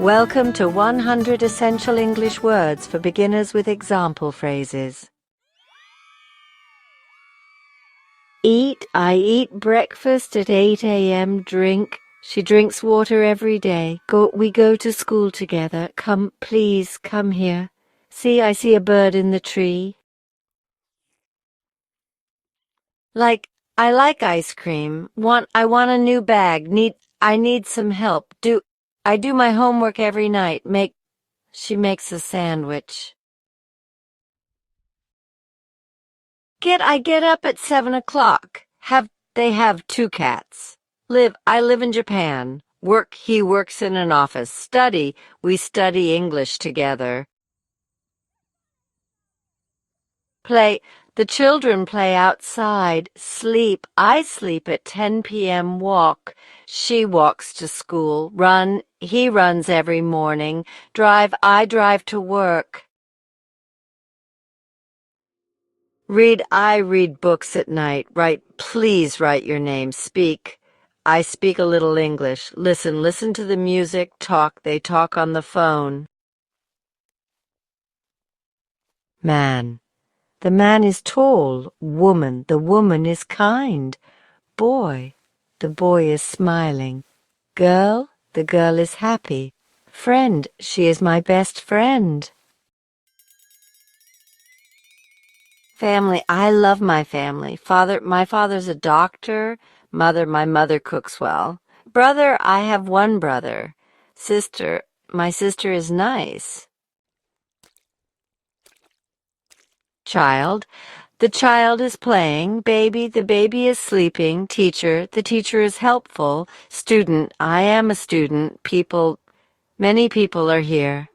Welcome to 100 Essential English Words for Beginners with Example Phrases. Eat. I eat breakfast at 8 a.m. Drink. She drinks water every day. We go to school together. Come, please, come here. See, I see a bird in the tree. I like ice cream. I want a new bag. I need some help. I do my homework every night. She makes a sandwich. I get up at 7 o'clock. They have 2 cats. I live in Japan. He works in an office. We study English together. Play, the children play outside. Sleep, I sleep at 10 p.m. Walk, she walks to school. Run, he runs every morning. Drive, I drive to work. Read, I read books at night. Write, please write your name. Speak, I speak a little English. Listen to the music. Talk, they talk on the phone. Man, the man is tall. Woman, the woman is kind. Boy, the boy is smiling. Girl, the girl is happy. Friend, she is my best friend. Family, I love my family. My father's a doctor. My mother cooks well. Brother, I have one brother. Sister, my sister is nice. Child, the child is playing. Baby, the baby is sleeping. Teacher, the teacher is helpful. Student, I am a student. People, many people are here.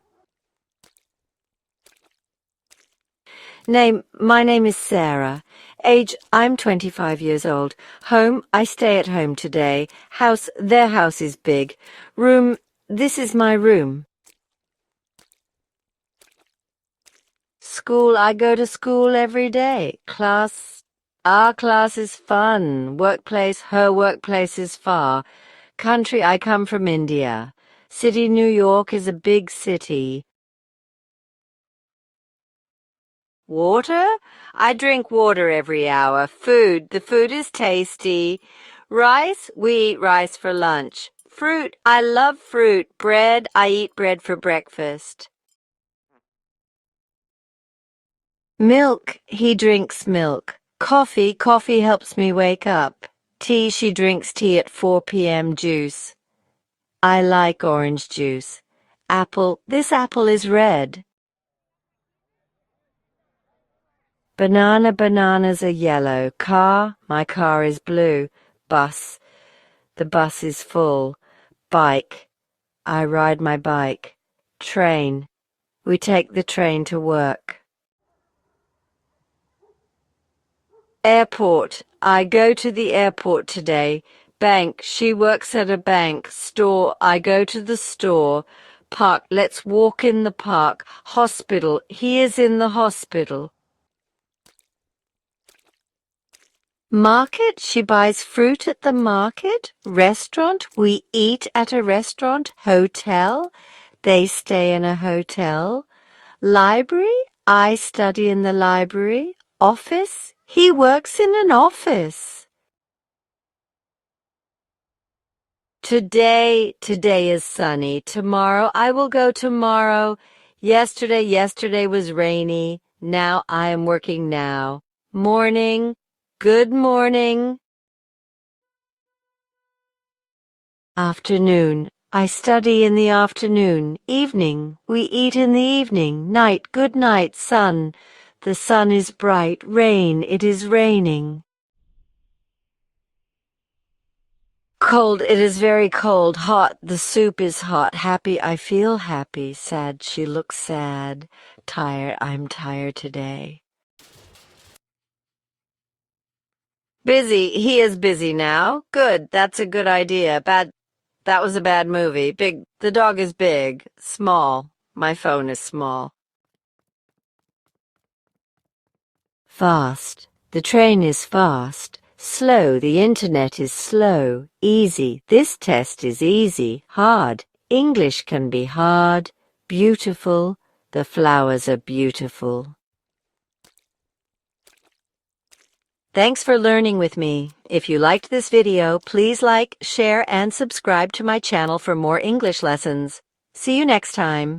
My name is Sarah. Age, I'm 25 years old. Home, I stay at home today. House, their house is big. Room, this is my room. School, I go to school every day. Class, our class is fun. Workplace, her workplace is far. Country, I come from India. City, New York is a big city. Water? I drink water every hour. Food, the food is tasty. Rice, we eat rice for lunch. Fruit, I love fruit. Bread, I eat bread for breakfast. Milk, he drinks milk. Coffee helps me wake up. Tea, she drinks tea at 4 p.m. Juice. I like orange juice. Apple, this apple is red. Bananas are yellow. Car, my car is blue. Bus, the bus is full. Bike, I ride my bike. Train, we take the train to work. Airport, I go to the airport today. Bank, she works at a bank. Store, I go to the store. Park, let's walk in the park. Hospital, he is in the hospital. Market, she buys fruit at the market. Restaurant, we eat at a restaurant. Hotel, they stay in a hotel. Library, I study in the library. Office, he works in an office. Today is sunny. Tomorrow, I will go tomorrow. Yesterday was rainy. Now I am working now. Morning, good morning. Afternoon, I study in the afternoon. Evening, we eat in the evening. Night, good night. Sun, the sun is bright. Rain, it is raining. Cold, it is very cold. Hot, the soup is hot. Happy, I feel happy. Sad, she looks sad. Tired, I'm tired today. Busy, he is busy now. Good, that's a good idea. Bad, that was a bad movie. Big, the dog is big. Small, my phone is small. Fast, the train is fast. Slow, the internet is slow. Easy, this test is easy. Hard, English can be hard, beautiful. The flowers are beautiful. Thanks for learning with me. If you liked this video, please like, share, and subscribe to my channel for more English lessons. See you next time.